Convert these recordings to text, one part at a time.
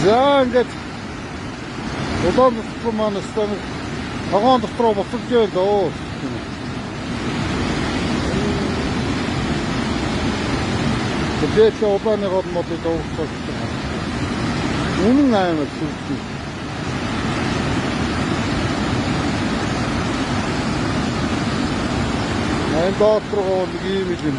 За ингээд улаан дотор маань өстөн вагон дотроо буцаж яйлоо. Тэгээд улааны гол модыг дуусгах. Үнэн аймаг сүлжээ. Энэ дотроо нэг юм юм.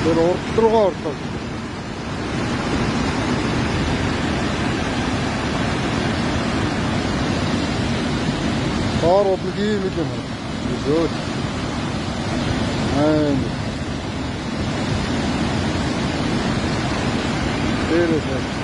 Тэр урд руугаа орлоо. Баар нэг юм юм. Зөө. Тэр